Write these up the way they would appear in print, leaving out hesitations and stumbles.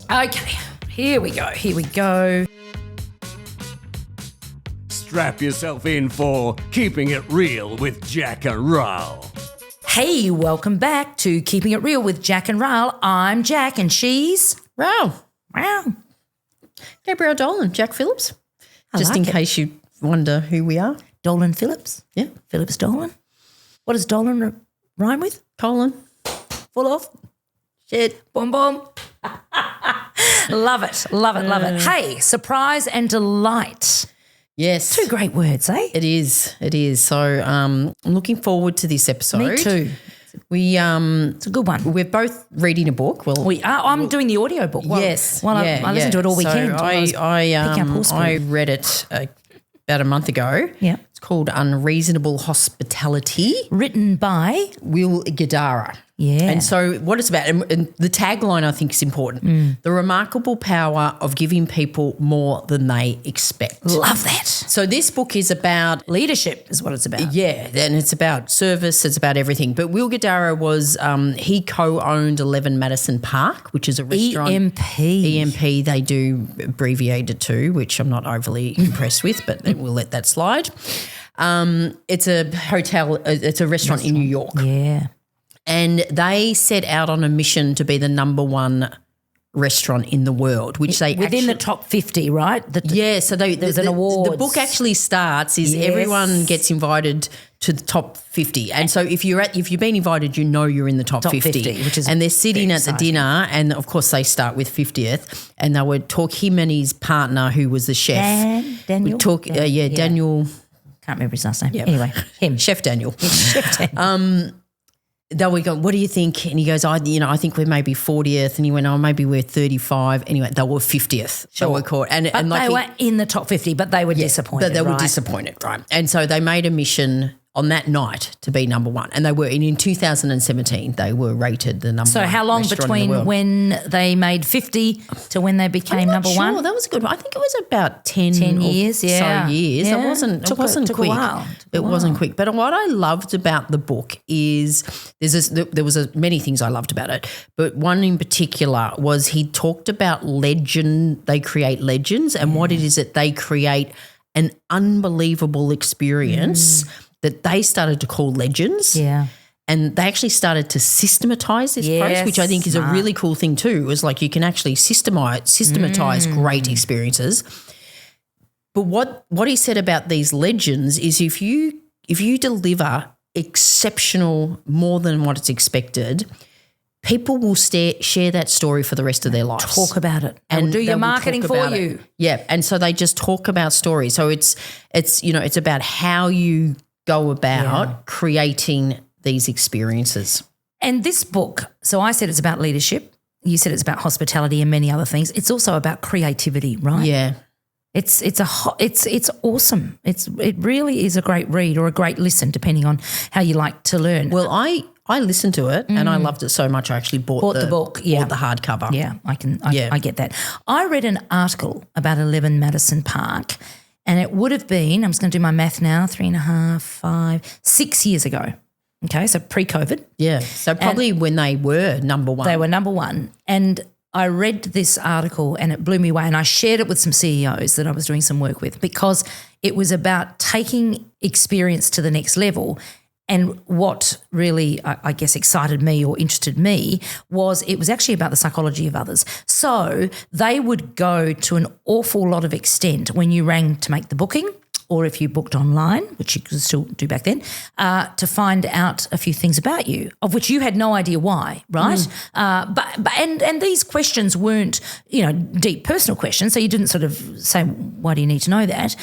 Okay, here we go. Strap yourself in for Keeping It Real with Jack and Rahl. Hey, welcome back to Keeping It Real with Jack and Rahl. I'm Jack and she's... Wow. Gabrielle Dolan, Jack Phillips. Just in case you wonder who we are. Dolan Phillips. Yeah. Phillips Dolan. What does Dolan rhyme with? Colon. Full of? Shit. Boom, boom. Love it. Hey, surprise and delight. Yes. Two great words, eh? It is. So I'm looking forward to this episode. Me too. It's a good one. We're both reading a book. Well, we are. I'm doing the audio book. Well, yes. Well, I listened to it all weekend. So I read it about a month ago. Yeah. It's called Unreasonable Hospitality. Written by Will Guidara. Yeah. And so what it's about, and the tagline I think is important, the remarkable power of giving people more than they expect. Love that. So this book is about leadership is what it's about. Yeah, and it's about service, it's about everything. But Will Guidara was, he co-owned 11 Madison Park, which is a restaurant. EMP, they do abbreviate it to, which I'm not overly impressed with, but we'll let that slide. It's a hotel, it's a restaurant in New York. Yeah. And they set out on a mission to be the number one restaurant in the world, which they within the top 50, right? So there's an award. The book actually starts everyone gets invited to the top 50, and so if you've been invited, you're in the top 50, which is and they're sitting at the dinner, and of course they start with 50th, and they would talk him and his partner who was the chef. Daniel. Daniel. Can't remember his last name. Yep. Anyway, him, Chef Daniel. Chef Daniel. They were going, what do you think? And he goes, I think we're maybe 40th. And he went, maybe we're 35. Anyway, they were 50th. Sure. They were caught. And they were in the top 50, but they were disappointed, They were disappointed, right? And so they made a mission on that night to be number one. And they were, in 2017, they were rated the number one. So how long between when they made 50 to when they became number one? That was a good one. I think it was about 10 years, so years. Yeah. It wasn't quick. It wasn't quick. But what I loved about the book is there was many things I loved about it, but one in particular was he talked about legend. They create legends, and what it is that they create an unbelievable experience that they started to call legends. Yeah. And they actually started to systematize this process, which I think is a really cool thing too. It was like you can actually systematize great experiences. But what he said about these legends is if you deliver exceptional, more than what it's expected, people will share that story for the rest of their lives. Talk about it and do your marketing for you. Yeah, and so they just talk about stories. So it's about how you go about creating these experiences. And this book, so I said it's about leadership. You said it's about hospitality and many other things. It's also about creativity, right? Yeah. It's awesome. It really is a great read or a great listen, depending on how you like to learn. Well, I listened to it and I loved it so much I actually bought the book, bought the hardcover. Yeah, I get that. I read an article about 11 Madison Park, and it would have been, I'm just going to do my math now, 3.5, 5, 6 years ago. Okay, so pre-COVID. Yeah, so probably when they were number one. They were number one. And I read this article and it blew me away, and I shared it with some CEOs that I was doing some work with, because it was about taking experience to the next level. And what really, I guess, excited me or interested me was it was actually about the psychology of others. So they would go to an awful lot of extent when you rang to make the booking, or if you booked online, which you could still do back then, to find out a few things about you, of which you had no idea why, right? But these questions weren't, deep personal questions, so you didn't sort of say, why do you need to know that?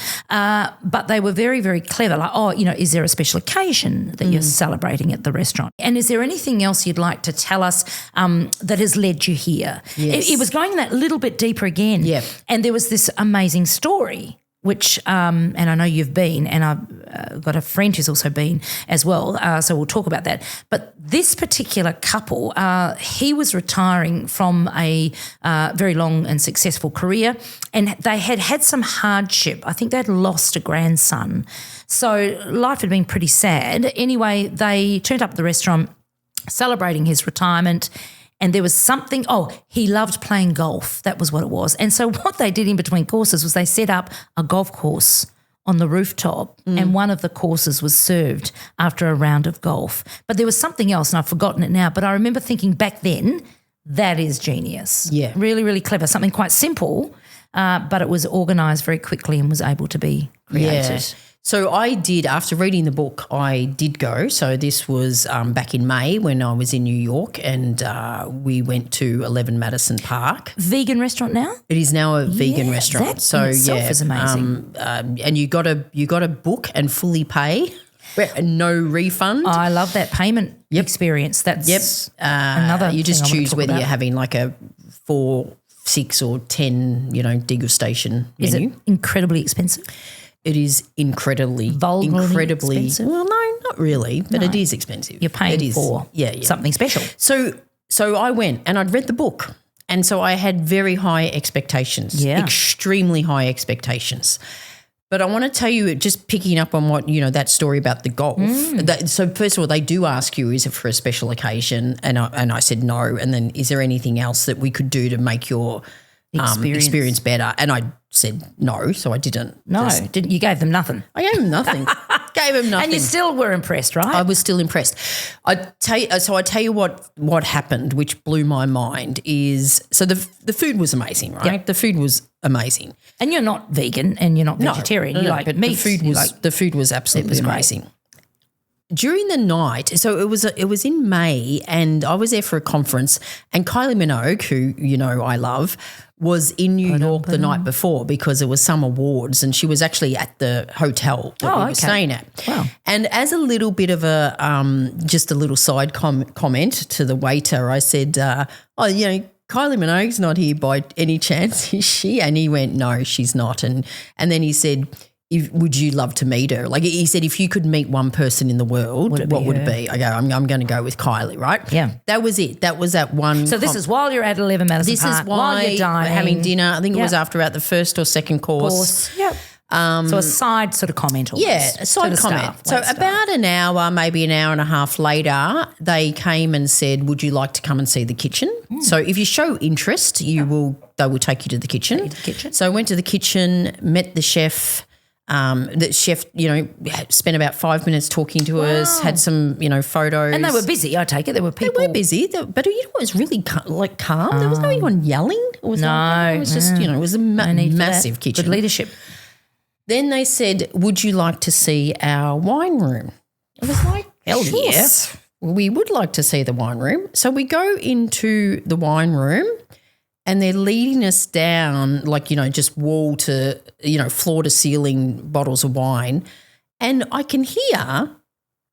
But they were very, very clever, like, is there a special occasion that you're celebrating at the restaurant? And is there anything else you'd like to tell us that has led you here? Yes. It was going that little bit deeper again. Yeah. And there was this amazing story, which, and I know you've been, and I've got a friend who's also been as well, so we'll talk about that. But this particular couple, he was retiring from a very long and successful career, and they had had some hardship. I think they'd lost a grandson. So life had been pretty sad. Anyway, they turned up at the restaurant celebrating his retirement, And there was something, he loved playing golf. That was what it was. And so what they did in between courses was they set up a golf course on the rooftop, and one of the courses was served after a round of golf. But there was something else, and I've forgotten it now, but I remember thinking back then, that is genius. Yeah. Really, really clever. Something quite simple, but it was organised very quickly and was able to be created. Yeah. So I did, after reading the book, I did go. So this was back in May when I was in New York, and we went to 11 Madison Park. Vegan restaurant now? It is now a vegan restaurant. That in itself is amazing. And you got to book and fully pay, no refund. I love that payment experience. That's another. You just thing I wanna choose talk whether about. you're having like a 4, 6 or 10, degustation Is menu. it incredibly expensive? It is incredibly expensive? Well, no, not really, but it is expensive. You're paying for something special. So I went and I'd read the book, and so I had very high expectations, extremely high expectations. But I want to tell you, just picking up on what, that story about the golf. So first of all, they do ask you, is it for a special occasion? And I said no. And then is there anything else that we could do to make your experience better? And I said no, so I didn't. No, you gave them nothing. I gave him nothing. And you still were impressed, right? I was still impressed. I tell you what happened, which blew my mind, is so the food was amazing, right? Yep. The food was amazing. And you're not vegan and you're not vegetarian. You like but meat. The food was absolutely amazing. During the night, so it was in May, and I was there for a conference, and Kylie Minogue, who I love, was in New York the night before because it was some awards, and she was actually at the hotel that we were staying at. Wow. And as a little bit of a just a little side comment to the waiter, I said, Kylie Minogue's not here by any chance, is she? And he went, no, she's not. And then he said, would you love to meet her? Like he said, if you could meet one person in the world, what would it be? I go, I'm going to go with Kylie, right? Yeah. That was it. That was that one. So this is while you're at 11 Madison Park. This is while you're dining. having dinner. I think it was after about the first or second course. Yep. So a side sort of comment almost. Yeah, a side comment. So about an hour, maybe an hour and a half later, they came and said, would you like to come and see the kitchen? So if you show interest, they will take you to the kitchen. So I went to the kitchen, met the chef. The chef, spent about 5 minutes talking to us, had some, photos. And they were busy, I take it. There were people. They were busy, but it was really calm. There was no one yelling. It was just, it was a massive kitchen. Good leadership. Then they said, would you like to see our wine room? I was like, hell yes. We would like to see the wine room. So we go into the wine room, and they're leading us down just wall to, floor to ceiling bottles of wine. And I can hear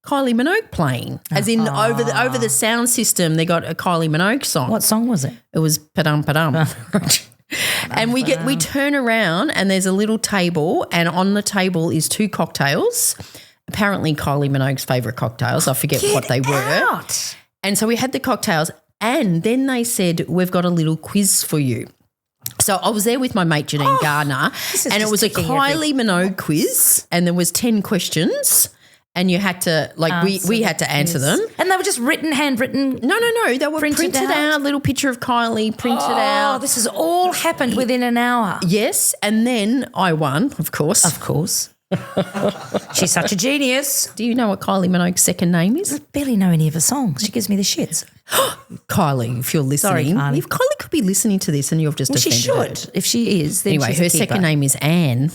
Kylie Minogue playing, as in over the sound system, they got a Kylie Minogue song. What song was it? It was Padum Padum. And we turn around, and there's a little table, and on the table is 2 cocktails, apparently Kylie Minogue's favourite cocktails. I forget what they were. And so we had the cocktails. And then they said, we've got a little quiz for you. So I was there with my mate Janine Gardner, and it was a Kylie Minogue quiz, and there was 10 questions, and you had to we had to answer them. And they were just handwritten. No. They were printed out. Little picture of Kylie printed out. Oh, this has all happened within an hour. Yes, and then I won, of course. Of course. She's such a genius. Do you know what Kylie Minogue's second name is? I barely know any of her songs. She gives me the shits. Kylie, if you're listening. Sorry, Kylie. If Kylie could be listening to this and you've just offended she should. her. If she is, then anyway, she's her a keeper. second name is Anne.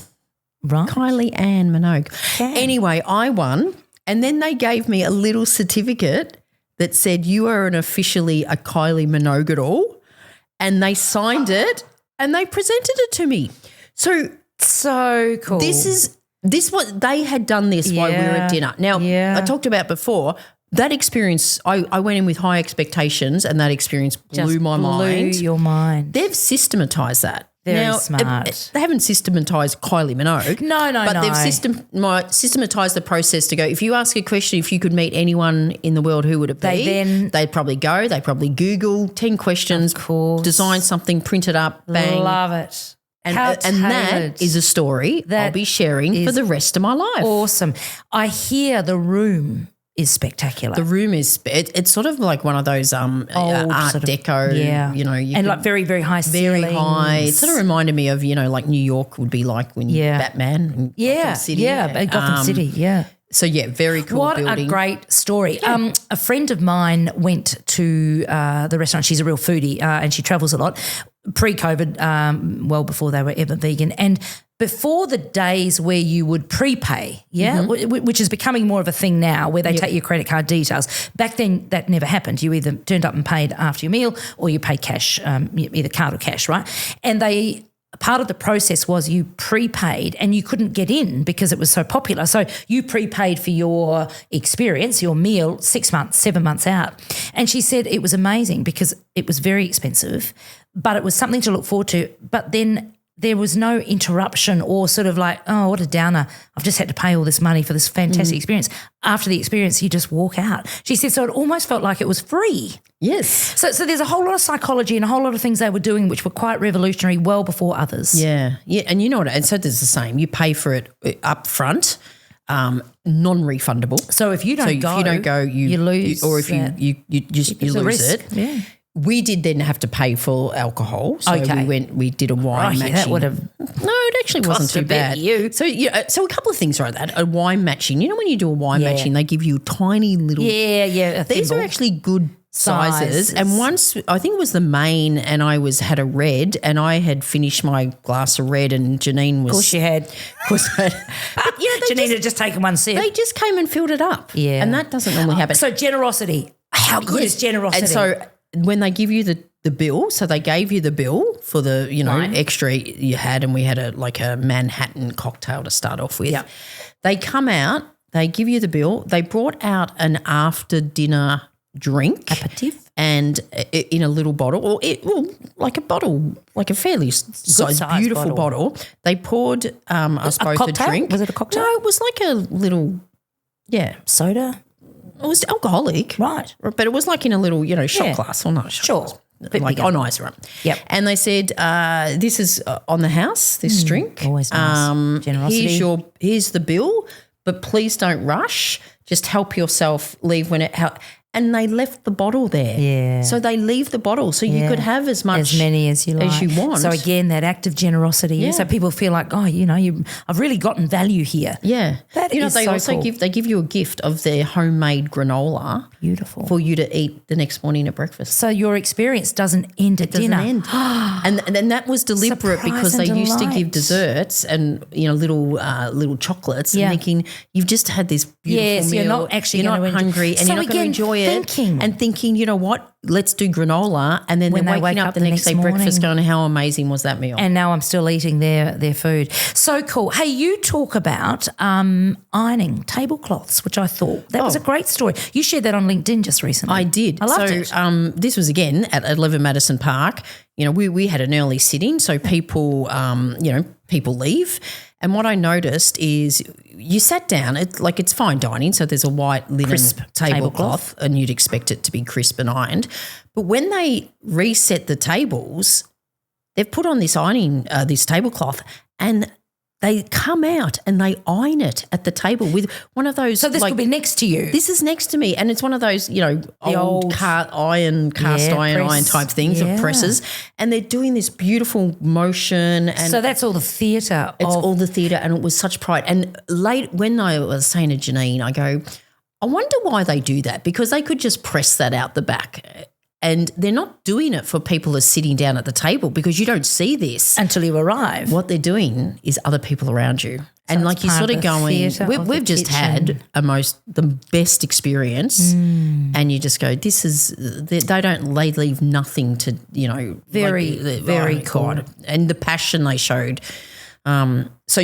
Right. Kylie Ann Minogue. Can. Anyway, I won, and then they gave me a little certificate that said you are officially a Kylie Minogue at all, and they signed it and they presented it to me. So cool. This was they had done this while we were at dinner. Now, I talked about before that experience. I went in with high expectations, and that experience blew my mind. Blew your mind. They've systematized that. Very smart. They haven't systematized Kylie Minogue. No. But they've systematized the process to go, if you ask a question, if you could meet anyone in the world, who would it be? They'd probably go, they'd probably Google 10 questions, of course. Design something, print it up, bang. Love it. And that is a story that I'll be sharing for the rest of my life. Awesome. I hear the room is spectacular. The room is it's sort of like one of those Art sort of- Deco, yeah. you know, and like very, very high ceilings. very high. It sort of reminded me of, you know, like New York would be like when Batman in Gotham City. Gotham City, yeah. So, yeah, very cool What building. a great story. A friend of mine went to the restaurant. She's a real foodie and she travels a lot. Pre-COVID, well before they were ever vegan, and before the days where you would prepay, which is becoming more of a thing now, where they take your credit card details. Back then, that never happened. You either turned up and paid after your meal, or you paid cash, either card or cash, right? And part of the process was you prepaid and you couldn't get in because it was so popular. So you prepaid for your experience, your meal, 6 months, 7 months out. And she said it was amazing because it was very expensive, but it was something to look forward to. But then there was no interruption or sort of like, oh, what a downer. I've just had to pay all this money for this fantastic experience. After the experience, you just walk out. She said, so it almost felt like it was free. Yes. So there's a whole lot of psychology and a whole lot of things they were doing which were quite revolutionary well before others. Yeah. Yeah. And you know what? And so there's the same. You pay for it up front, non-refundable. So if you don't go, you lose. Or if you lose it. Yeah. We did then have to pay for alcohol. So we did a wine matching. That would have it actually wasn't too bad. So a couple of things like that. A wine matching. You know when you do a wine matching, they give you tiny little These are actually good sizes. And once, I think it was the main, and I had a red, and I had finished my glass of red, and Janine was. Of course you had. Of course I had. But Janine had just taken one sip. They just came and filled it up. Yeah. And that doesn't normally happen. So generosity. How good is generosity? And so when they give you the bill, so they gave you the bill for the, you know, extra you had, and we had a Manhattan cocktail to start off with. Yep. They come out, they give you the bill. They brought out an after dinner drink. Aperitif. And in a little bottle, like a bottle, like a fairly sized beautiful bottle. They poured us both a drink. Was it a cocktail? No, it was like a little, soda. It was alcoholic. Right. But it was like in a little, shot glass. Or not a shot glass. Like on ice, right? Yep. And they said, this is on the house, this drink. Always nice. Generosity. Here's the bill, but please don't rush. Just help yourself leave when and they left the bottle there. Yeah. So they leave the bottle. So you could have as many as you like. As you want. So again, that act of generosity. Yeah. So people feel like, I've really gotten value here. Yeah. That is they so also cool. give you a gift of their homemade granola. Beautiful. For you to eat the next morning at breakfast. So your experience doesn't end at dinner. and that was deliberate because they used to give desserts and little chocolates and thinking you've just had this beautiful meal. You're not actually you're not hungry and you're not going to enjoy it. Thinking, you know what, let's do granola, and then they're waking up the next day breakfast going, how amazing was that meal? And now I'm still eating their food. So cool. Hey, you talk about ironing tablecloths, which I thought that was a great story. You shared that on LinkedIn just recently. I did. I loved it. This was again at 11 Madison Park. We had an early sitting, so people leave. And what I noticed is you sat down, it's fine dining, so there's a white linen crisp tablecloth and you'd expect it to be crisp and ironed. But when they reset the tables, they've put on this tablecloth and they come out and they iron it at the table with one of those. So this could be next to you. This is next to me, and it's one of those, old cast iron type things of presses, and they're doing this beautiful motion. And so that's all the theatre. It's all the theatre, and it was such pride. And late when I was saying to Janine, I go, I wonder why they do that, because they could just press that out the back. And they're not doing it for people who are sitting down at the table, because you don't see this until you arrive. What they're doing is other people around you. And like you're sort of going, we've just had the best experience, and you just go, they leave nothing to, very cool. And the passion they showed. So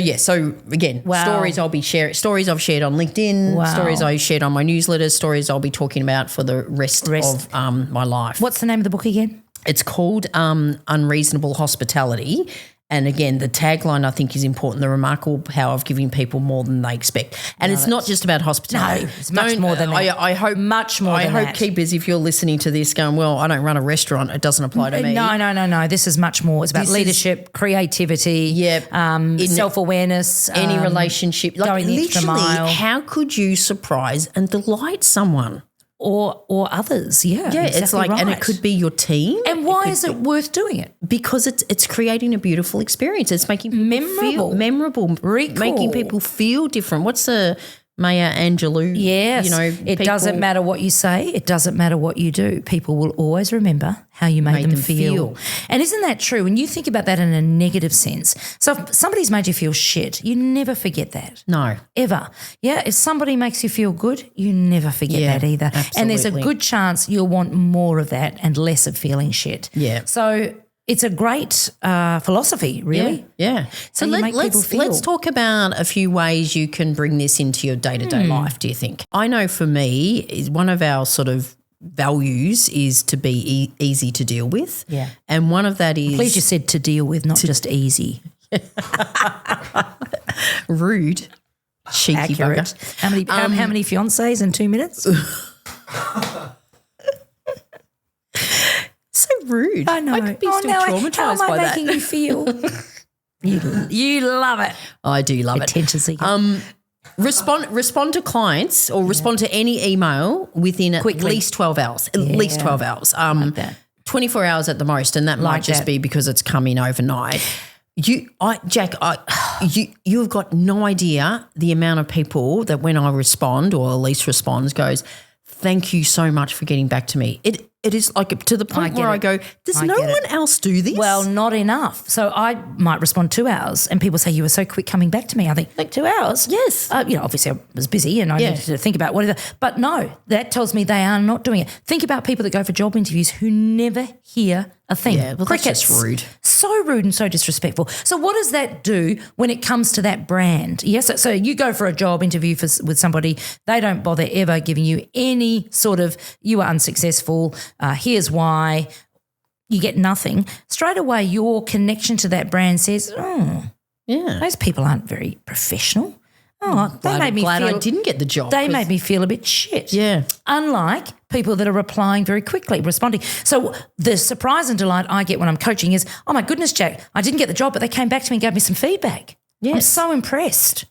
again, stories I've shared on LinkedIn, stories I shared on my newsletters, stories I'll be talking about for the rest. of my life. What's the name of the book again? It's called Unreasonable Hospitality, And again, the tagline I think is important, the remarkable power of giving people more than they expect. And it's not just about hospitality. No, it's much more than that. I hope much more than that. keepers, if you're listening to this going, well, I don't run a restaurant, it doesn't apply to me. No. This is much more. It's about leadership, creativity, self-awareness. Any relationship. Like going the extra mile. How could you surprise and delight someone? Or others, exactly it's like, right. and it could be your team. And why is it worth doing it? Because it's creating a beautiful experience. It's making people feel memorable, making people feel different. What's the Maya Angelou? Yes, it doesn't matter what you say. It doesn't matter what you do. People will always remember how you made them feel. And isn't that true? When you think about that in a negative sense, so if somebody's made you feel shit, you never forget that. No. Ever. Yeah, if somebody makes you feel good, you never forget that either. Absolutely. And there's a good chance you'll want more of that and less of feeling shit. Yeah. So it's a great philosophy, really. Yeah. So let's talk about a few ways you can bring this into your day-to-day life, do you think? I know for me, one of our sort of values is to be easy to deal with. Yeah. And one of that is... I'm pleased you said to deal with, not just easy. Rude. Cheeky Accurate. bugger. How many fiancés in 2 minutes? So rude. I know. I could be still traumatised how am I by that. making you feel? you love it. I do love Attention seeker. Respond to clients or respond to any email within at least 12 hours. At least 12 hours. Like that. 24 hours at the most, and that might just be because it's come in overnight. You've got no idea the amount of people that when I respond or Elise responds goes, thank you so much for getting back to me. It is like to the point where I go, does no one else do this? Well, not enough. So I might respond 2 hours and people say, you were so quick coming back to me. I think, like 2 hours? Yes. Obviously I was busy and I needed to think about whatever. But no, that tells me they are not doing it. Think about people that go for job interviews who never hear a thing. Yeah, well, that's just rude. So rude and so disrespectful. So what does that do when it comes to that brand? Yes, so you go for a job interview with somebody, they don't bother ever giving you any sort of, you are unsuccessful, here's why, you get nothing. Straight away your connection to that brand says, those people aren't very professional. Glad I didn't get the job. They made me feel a bit shit. Yeah. Unlike people that are replying very quickly, responding. So the surprise and delight I get when I'm coaching is, oh my goodness, Jack, I didn't get the job, but they came back to me and gave me some feedback. Yes. I'm so impressed.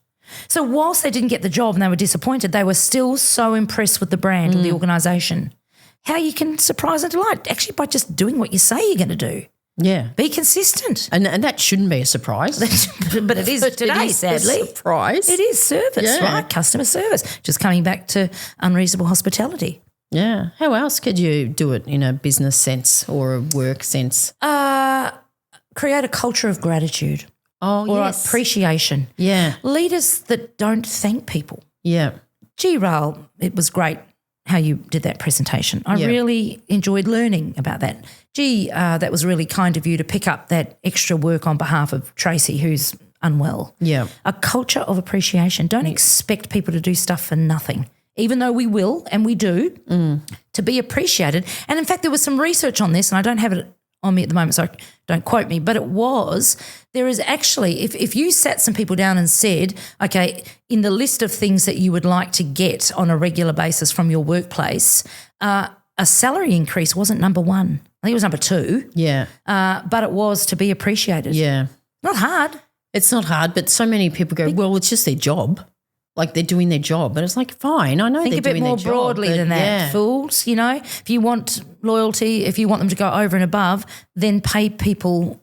So whilst they didn't get the job and they were disappointed, they were still so impressed with the brand or the organisation. How you can surprise and delight? Actually by just doing what you say you're going to do. Yeah. Be consistent. And that shouldn't be a surprise. But it is today, sadly. A surprise. It is service, right? Customer service. Just coming back to Unreasonable Hospitality. Yeah. How else could you do it in a business sense or a work sense? Create a culture of gratitude. Or appreciation. Yeah. Leaders that don't thank people. Yeah. Gee, Raoul, it was great how you did that presentation. I really enjoyed learning about that. Gee, that was really kind of you to pick up that extra work on behalf of Tracy, who's unwell. Yeah. A culture of appreciation. Don't expect people to do stuff for nothing, even though we will and we do, to be appreciated. And in fact, there was some research on this, and I don't have it on me at the moment, so don't quote me, but there is actually, if you sat some people down and said, okay, in the list of things that you would like to get on a regular basis from your workplace, a salary increase wasn't number one. I think it was number two. Yeah. But it was to be appreciated. Yeah. Not hard. It's not hard, but so many people go, well, it's just their job. Like they're doing their job. But it's like, fine, I know they're doing their job. Think a bit more broadly than that, fools. You know, if you want loyalty, if you want them to go over and above, then pay people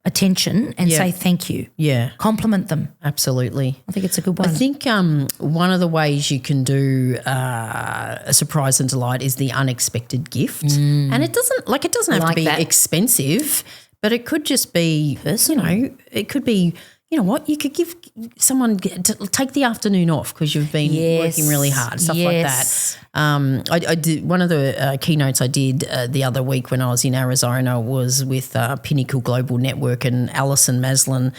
attention and say thank you. Yeah. Compliment them. Absolutely. I think it's a good one. I think one of the ways you can do a surprise and delight is the unexpected gift. And it doesn't have to be expensive, but it could just be, it could be, you know what, you could give someone, take the afternoon off because you've been working really hard, stuff like that. I did one of the keynotes I did the other week when I was in Arizona was with Pinnacle Global Network, and Alison Maslin.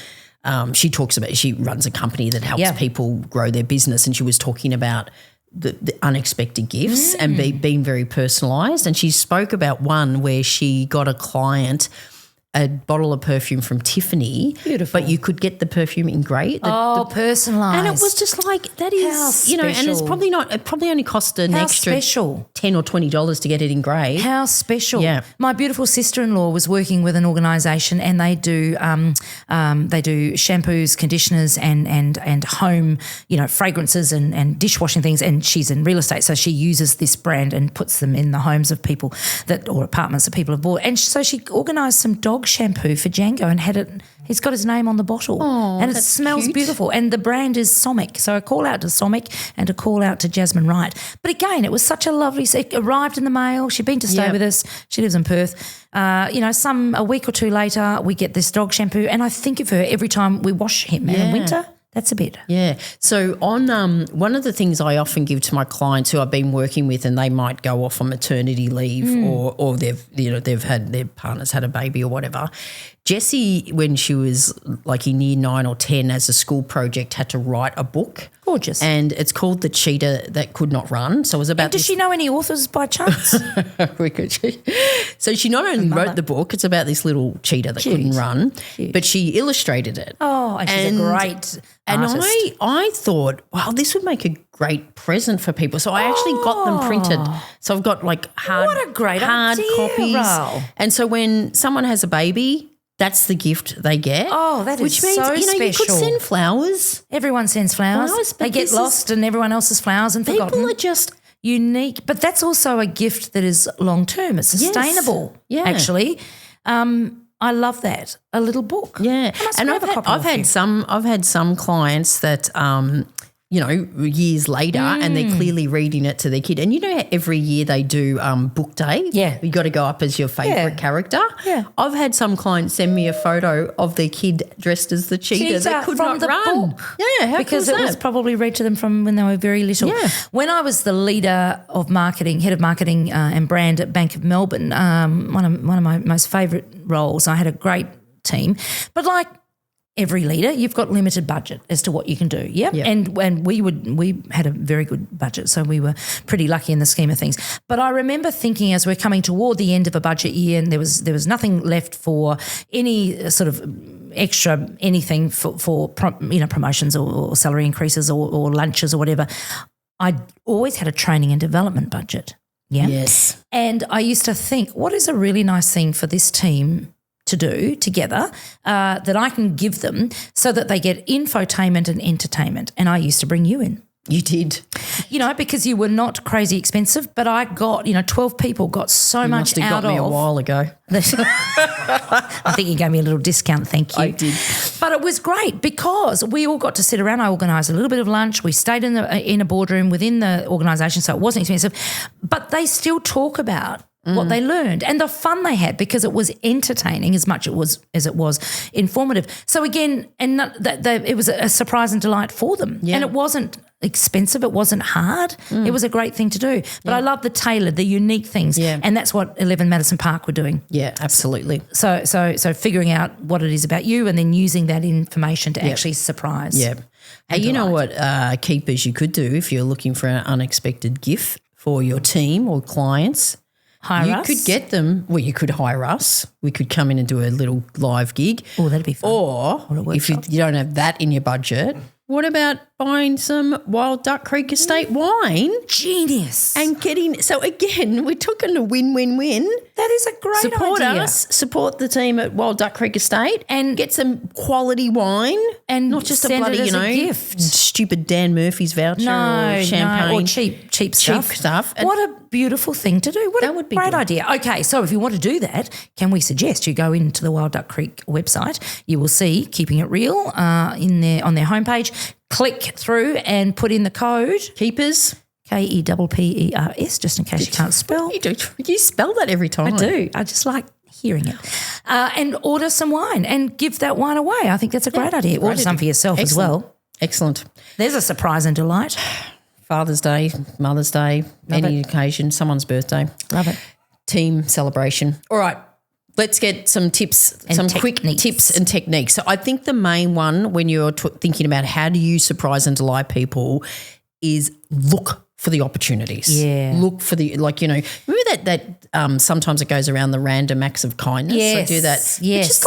She runs a company that helps people grow their business, and she was talking about the unexpected gifts and being very personalised. And she spoke about one where she got a client a bottle of perfume from Tiffany. Beautiful. But you could get the perfume in grey. Personalised. And it was just like, that is, How and it's special. it probably only cost an extra special. $10 or $20 to get it in grey. How special. Yeah. My beautiful sister-in-law was working with an organisation, and they do shampoos, conditioners and home, fragrances and dishwashing things, and she's in real estate, so she uses this brand and puts them in the homes of people or apartments that people have bought. And so she organised some dog shampoo for Django and had it. He's got his name on the bottle, and it smells cute. beautiful. And the brand is Somic, so a call out to Somic and a call out to Jasmine Wright. But again, it was such a lovely. It arrived in the mail. She'd been to stay with us. She lives in Perth. A week or two later, we get this dog shampoo, and I think of her every time we wash him in winter. That's a bit. Yeah. So on one of the things I often give to my clients who I've been working with, and they might go off on maternity leave or they've had their partner's had a baby or whatever. Jessie, when she was like in year 9 or 10 as a school project, had to write a book. Gorgeous. And it's called The Cheetah That Could Not Run. So it was about. And does she know any authors by chance? So she not only wrote the book, it's about this little cheetah that couldn't run, but she illustrated it. Oh, and she's a great artist. And I thought, wow, this would make a great present for people. So I actually got them printed. So I've got like hard idea, copies. Ral. And so when someone has a baby, that's the gift they get. Oh, that is which means, so you could special. send flowers. Everyone sends flowers. But they get lost in everyone else's flowers and forgotten. People are just unique. But that's also a gift that is long-term. It's sustainable, actually. I love that. A little book. Yeah. And I've had some clients that years later and they're clearly reading it to their kid. And every year they do book day. Yeah. You got to go up as your favourite character. Yeah. I've had some clients send me a photo of their kid dressed as the cheetah that could from not the run. book. Yeah, how because cool is it was that? probably read to them from when they were very little. Yeah. When I was the leader of marketing, head of marketing and brand at Bank of Melbourne, one of my most favourite roles, I had a great team. But like every leader, you've got limited budget as to what you can do. Yeah. Yep. And we had a very good budget, so we were pretty lucky in the scheme of things. But I remember thinking as we're coming toward the end of a budget year and there was nothing left for any sort of extra anything for promotions or salary increases or lunches or whatever. I always had a training and development budget. Yeah. Yes. And I used to think, what is a really nice thing for this team to do together that I can give them so that they get infotainment and entertainment. And I used to bring you in. You did. Because you were not crazy expensive, but I got, 12 people got so much Must have out got me of. a while ago. I think you gave me a little discount, thank you. I did. But it was great because we all got to sit around. I organised a little bit of lunch. We stayed in a boardroom within the organisation, so it wasn't expensive. But they still talk about what they learned and the fun they had because it was entertaining as much as it was informative. So again, it was a surprise and delight for them. Yeah. And it wasn't expensive. It wasn't hard. It was a great thing to do. But I love the tailored, the unique things. Yeah. And that's what 11 Madison Park were doing. Yeah, absolutely. So figuring out what it is about you and then using that information to actually surprise. Yeah. Hey, you know what keepers you could do if you're looking for an unexpected gift for your team or clients? Hire us? You could get them. Well, you could hire us. We could come in and do a little live gig. Oh, that'd be fun. Or if you don't have that in your budget, what about buying some Wild Duck Creek Estate wine? Genius. And getting – so, again, we're talking a win-win-win. That is a great Support idea. us, support the team at Wild Duck Creek Estate and get some quality wine and not just send a bloody, it as a gift. stupid Dan Murphy's voucher or champagne. or cheap stuff. And what a beautiful thing to do. That would be great idea. Okay, so if you want to do that, can we suggest you go into the Wild Duck Creek website? You will see Keeping It Real on their homepage. Click through and put in the code Keepers. KEPPERS, just in case you can't spell. You spell that every time. I do. I just like hearing it. And order some wine and give that wine away. I think that's a great idea. Order some for yourself as well. Excellent. There's a surprise and delight. Father's Day, Mother's Day, any occasion, someone's birthday. Love it. Team celebration. All right. Let's get some tips, quick tips and techniques. So I think the main one when you're thinking about how do you surprise and delight people is look for the opportunities. Yeah. Look for the, remember that sometimes it goes around the random acts of kindness. Yes. I do that. Yes.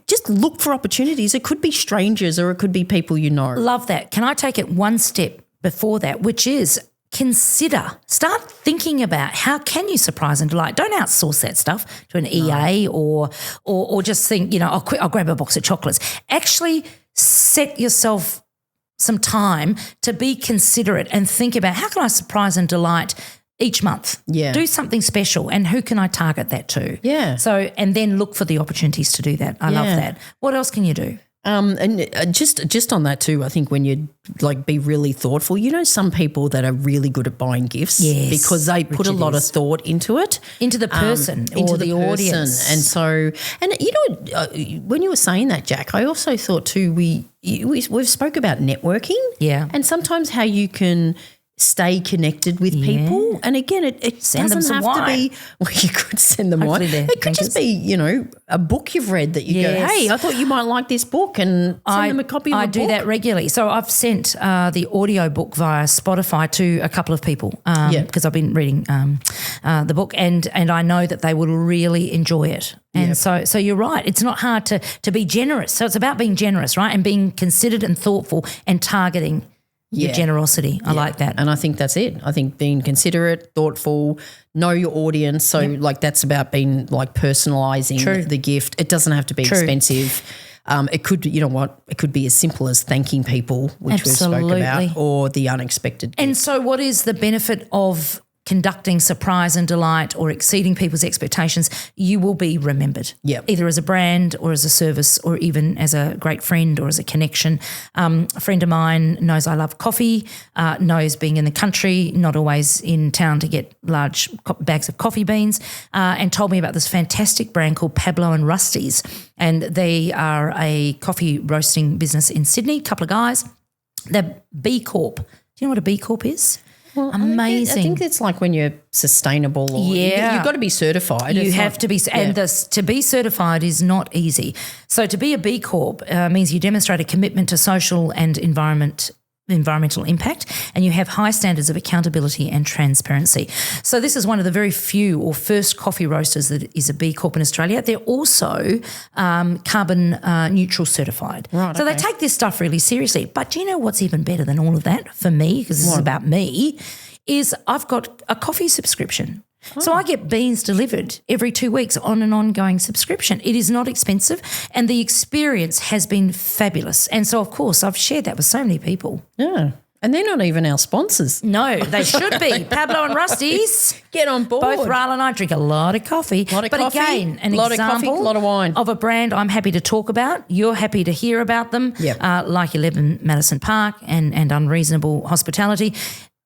Just look for opportunities. It could be strangers or it could be people you know. Love that. Can I take it one step before that, which is start thinking about how can you surprise and delight. Don't outsource that stuff to an EA or just think, I'll grab a box of chocolates. Actually set yourself some time to be considerate and think about how can I surprise and delight each month. Yeah. Do something special and who can I target that to? Yeah. So, and then look for the opportunities to do that. I love that. What else can you do? And just on that too, I think when you be really thoughtful, some people that are really good at buying gifts because they put a lot of thought into it. Into the person or the audience. And so, when you were saying that, Jack, I also thought too, we've spoke about networking. Yeah. And sometimes how you can stay connected with people. And again, it doesn't have to be, well, you could send them wine. It could just be, a book you've read that you go, hey, I thought you might like this book, and send them a copy of the book. I do that regularly. So I've sent the audio book via Spotify to a couple of people because I've been reading the book and I know that they will really enjoy it. And so you're right. It's not hard to be generous. So it's about being generous, right, and being considered and thoughtful and targeting your generosity. I like that. And I think that's it. I think being considerate, thoughtful, know your audience. So that's about being personalising the gift. It doesn't have to be expensive. It could, it could be as simple as thanking people, which we spoke about, or the unexpected gift. And so what is the benefit of conducting surprise and delight or exceeding people's expectations? You will be remembered, either as a brand or as a service or even as a great friend or as a connection. A friend of mine knows I love coffee, knows being in the country, not always in town to get large bags of coffee beans, and told me about this fantastic brand called Pablo and Rusty's. And they are a coffee roasting business in Sydney, a couple of guys. They're B Corp. Do you know what a B Corp is? Well, amazing. I think it's like when you're sustainable. Or you've got to be certified. You have to be, and to be certified is not easy. So to be a B Corp means you demonstrate a commitment to social and environmental impact, and you have high standards of accountability and transparency. So this is one of the very few or first coffee roasters that is a B Corp in Australia. They're also carbon neutral certified. Right, so they take this stuff really seriously. But do you know what's even better than all of that for me, because this is about me, is I've got a coffee subscription. So I get beans delivered every 2 weeks on an ongoing subscription. It is not expensive and the experience has been fabulous. And so, of course, I've shared that with so many people. Yeah. And they're not even our sponsors. No, they should be. Pablo and Rusty's. Get on board. Both Rael and I drink a lot of coffee. But again, an lot example of coffee, a lot of wine. Of a brand I'm happy to talk about. You're happy to hear about them, like 11 Madison Park and Unreasonable Hospitality.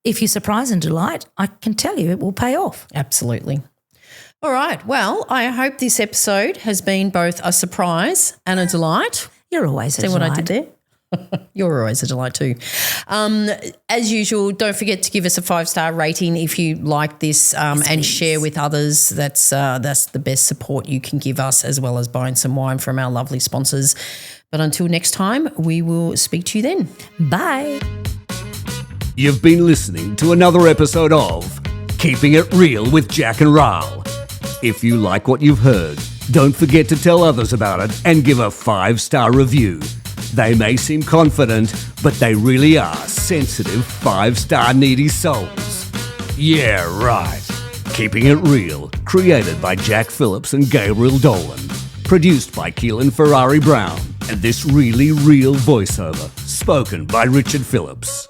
If you surprise and delight, I can tell you it will pay off. Absolutely. All right. Well, I hope this episode has been both a surprise and a delight. You're always a delight. See what I did there? You're always a delight too. As usual, don't forget to give us a 5-star rating if you like this and share with others. That's the best support you can give us, as well as buying some wine from our lovely sponsors. But until next time, we will speak to you then. Bye. You've been listening to another episode of Keeping It Real with Jack and Rael. If you like what you've heard, don't forget to tell others about it and give a 5-star review. They may seem confident, but they really are sensitive 5-star needy souls. Yeah, right. Keeping It Real, created by Jack Phillips and Gabriel Dolan. Produced by Keelan Ferrari Brown. And this really real voiceover, spoken by Richard Phillips.